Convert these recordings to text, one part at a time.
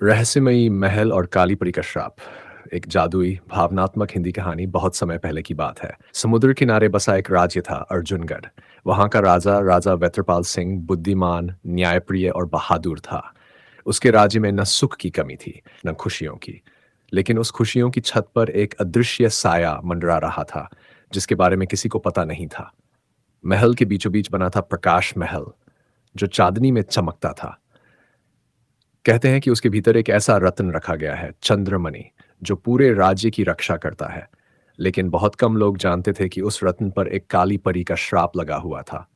रहस्यमयी महल और काली परी का श्राप। एक जादुई भावनात्मक हिंदी कहानी बहुत समय पहले की बात है। समुद्र किनारे बसा एक राज्य था, अर्जुनगढ़। वहां का राजा राजा वेत्रपाल सिंह बुद्धिमान, न्यायप्रिय और बहादुर था। उसके राज्य में न सुख की कमी थी, न खुशियों की। लेकिन उस खुशियों की छत पर एक अदृश्य साया मंडरा रहा था, जिसके बारे में किसी को पता नहीं था। महल के बीचों बीच बना था प्रकाश महल, जो चांदनी में चमकता था। कहते हैं कि उसके भीतर एक ऐसा रत्न रखा गया है, चंद्रमणि, जो पूरे राज्य की रक्षा करता है। लेकिन बहुत कम लोग जानते थे कि उस रत्न पर एक काली परी का श्राप लगा हुआ था।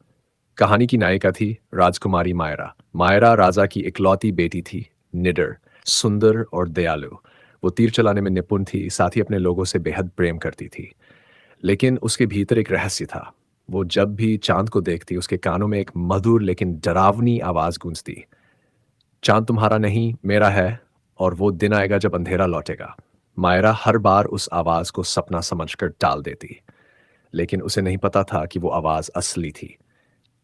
कहानी की नायिका थी राजकुमारी मायरा। मायरा राजा की इकलौती बेटी थी, निडर, सुंदर और दयालु। वो तीर चलाने में निपुण थी, साथ ही अपने लोगों से बेहद प्रेम करती थी। लेकिन उसके भीतर एक रहस्य था। वो जब भी चांद को देखती, उसके कानों में एक मधुर लेकिन डरावनी आवाज गूंजती। चांद तुम्हारा नहीं, मेरा है, और वो दिन आएगा जब अंधेरा लौटेगा। मायरा हर बार उस आवाज को सपना समझकर टाल देती। लेकिन उसे नहीं पता था कि वो आवाज असली थी।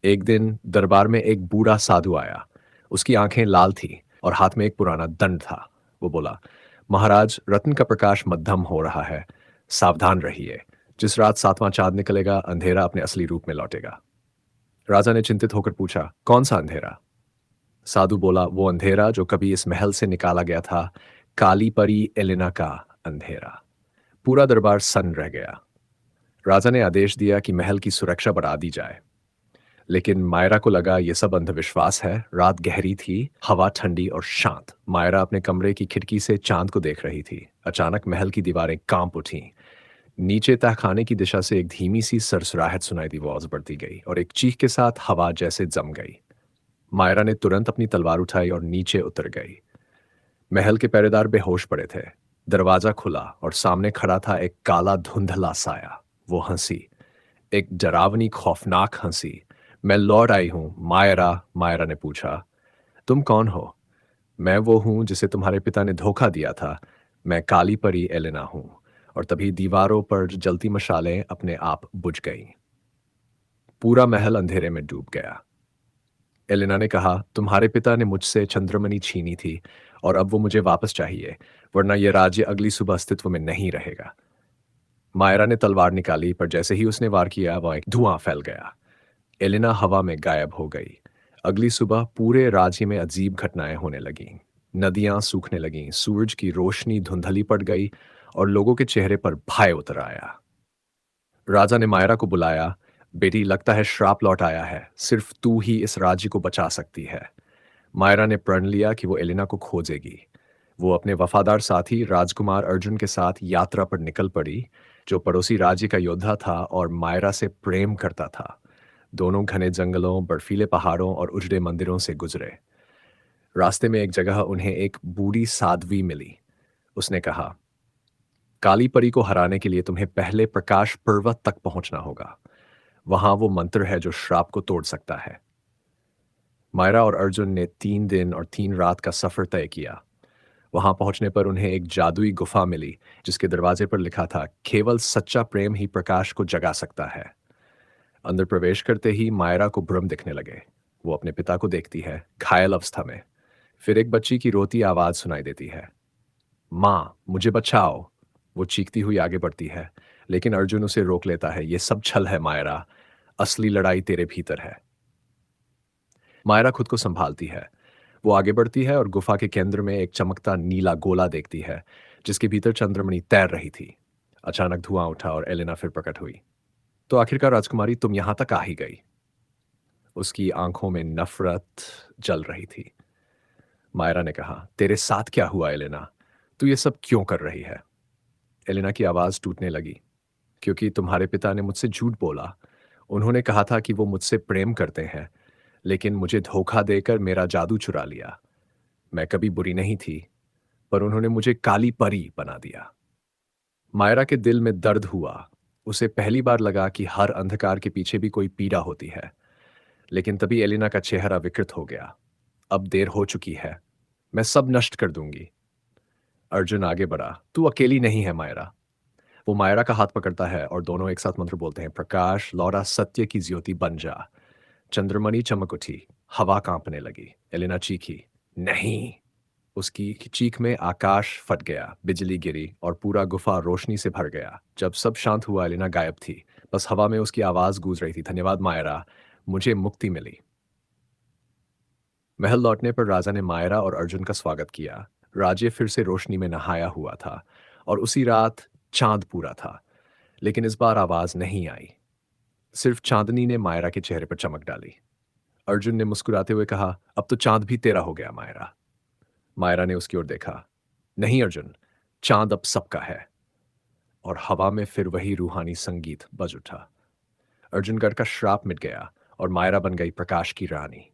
एक दिन दरबार में एक बूढ़ा साधु आया। उसकी आंखें लाल थीं और हाथ में एक पुराना दंड था। वो बोला, महाराज, रत्न का प्रकाश मध्यम हो रहा है। सावधान रहिए। जिस रात सातवां चांद निकलेगा, अंधेरा अपने असली रूप में लौटेगा। राजा ने चिंतित होकर पूछा, कौन सा अंधेरा? साधु बोला, वो अंधेरा जो कभी इस महल से निकाला गया था, काली परी एलिना का अंधेरा। पूरा दरबार सन्न रह गया। राजा ने आदेश दिया कि महल की सुरक्षा बढ़ा दी जाए। लेकिन मायरा को लगा ये सब अंधविश्वास है। रात गहरी थी, हवा ठंडी और शांत। मायरा अपने कमरे की खिड़की से चांद को देख रही थी। अचानक महल की दीवारें कांप उठीं। नीचे तहखाने की दिशा से एक धीमी सी सरसराहट सुनाई दी। वो आवाज बढ़ती गई और एक चीख के साथ हवा जैसे जम गई। मायरा ने तुरंत अपनी तलवार उठाई और नीचे उतर गई। महल के पहरेदार बेहोश पड़े थे। दरवाजा खुला और सामने खड़ा था एक काला धुंधला साया। वो हंसी, एक डरावनी खौफनाक हंसी। मैं लौट आई हूं, मायरा। मायरा ने पूछा, तुम कौन हो? मैं वो हूं जिसे तुम्हारे पिता ने धोखा दिया था। मैं काली परी एलेना हूं। और तभी दीवारों पर जलती मशालें अपने आप बुझ गईं। पूरा महल अंधेरे में डूब गया। एलेना ने कहा, तुम्हारे पिता ने मुझसे चंद्रमणि छीनी थी और अब वो मुझे वापस चाहिए, वरना यह राज्य अगली सुबह अस्तित्व में नहीं रहेगा। मायरा ने तलवार निकाली, पर जैसे ही उसने वार किया, वह एक धुआं फैल गया। एलेना हवा में गायब हो गई। अगली सुबह पूरे राज्य में अजीब घटनाएं होने लगीं। नदियां सूखने लगीं, सूरज की रोशनी धुंधली पड़ गई और लोगों के चेहरे पर भय उतर आया। राजा ने मायरा को बुलाया। बेटी, लगता है श्राप लौट आया है। सिर्फ तू ही इस राज्य को बचा सकती है। मायरा ने प्रण लिया कि वो एलिना को खोजेगी। वो अपने वफादार साथी राजकुमार अर्जुन के साथ यात्रा पर निकल पड़ी, जो पड़ोसी राज्य का योद्धा था और मायरा से प्रेम करता था। दोनों घने जंगलों, बर्फीले पहाड़ों और उजड़े मंदिरों से गुजरे। रास्ते में एक जगह उन्हें एक बूढ़ी साध्वी मिली। उसने कहा, काली परी को हराने के लिए तुम्हें पहले प्रकाश पर्वत तक पहुंचना होगा। वहां वो मंत्र है जो श्राप को तोड़ सकता है। मायरा और अर्जुन ने 3 दिन और 3 रात का सफर तय किया। वहां पहुंचने पर उन्हें एक जादुई गुफा मिली, जिसके दरवाजे पर लिखा था, केवल सच्चा प्रेम ही प्रकाश को जगा सकता है। अंदर प्रवेश करते ही मायरा को भ्रम दिखने लगे। वो अपने पिता को देखती है, घायल अवस्था में। फिर एक बच्ची की रोती आवाज सुनाई देती है, माँ, मुझे बचाओ। वो चीखती हुई आगे बढ़ती है, लेकिन अर्जुन उसे रोक लेता है। ये सब छल है मायरा, असली लड़ाई तेरे भीतर है। मायरा खुद को संभालती है। वो आगे बढ़ती है और गुफा के केंद्र में एक चमकता नीला गोला देखती है, जिसके भीतर चंद्रमणि तैर रही थी। अचानक धुआं उठा और एलेना फिर प्रकट हुई। तो आखिरकार राजकुमारी, तुम यहां तक आ ही गई। उसकी आंखों में नफरत जल रही थी। मायरा ने कहा, तेरे साथ क्या हुआ एलेना? तू ये सब क्यों कर रही है? एलेना की आवाज टूटने लगी। क्योंकि तुम्हारे पिता ने मुझसे झूठ बोला। उन्होंने कहा था कि वो मुझसे प्रेम करते हैं, लेकिन मुझे धोखा देकर मेरा जादू चुरा लिया। मैं कभी बुरी नहीं थी, पर उन्होंने मुझे काली परी बना दिया। मायरा के दिल में दर्द हुआ। उसे पहली बार लगा कि हर अंधकार के पीछे भी कोई पीड़ा होती है। लेकिन तभी एलिना का चेहरा विकृत हो गया। अब देर हो चुकी है। मैं सब नष्ट कर दूंगी। अर्जुन आगे बढ़ा, तू अकेली नहीं है मायरा। वो मायरा का हाथ पकड़ता है और दोनों एक साथ मंत्र बोलते हैं, प्रकाश लौरा, सत्य की ज्योति बन जा। चंद्रमणि चमक उठी। हवा कांपने लगी। एलिना चीखी, नहीं। उसकी चीख में आकाश फट गया, बिजली गिरी और पूरा गुफा रोशनी से भर गया। जब सब शांत हुआ, एलिना गायब थी। बस हवा में उसकी आवाज़ गूंज रही थी, धन्यवाद मायरा, मुझे मुक्ति मिली। महल लौटने पर राजा ने मायरा और अर्जुन का स्वागत किया। राज्य फिर से रोशनी में नहाया हुआ था और उसी रात चांद पूरा था। लेकिन इस बार आवाज़ नहीं आई। सिर्फ चांदनी ने मायरा के चेहरे पर चमक डाली। अर्जुन ने मुस्कुराते हुए कहा, अब तो चांद भी तेरा हो गया मायरा। मायरा ने उसकी ओर देखा। नहीं अर्जुन, चांद अब सबका है। और हवा में फिर वही रूहानी संगीत बज उठा। अर्जुनगढ़ का श्राप मिट गया और मायरा बन गई प्रकाश की रानी।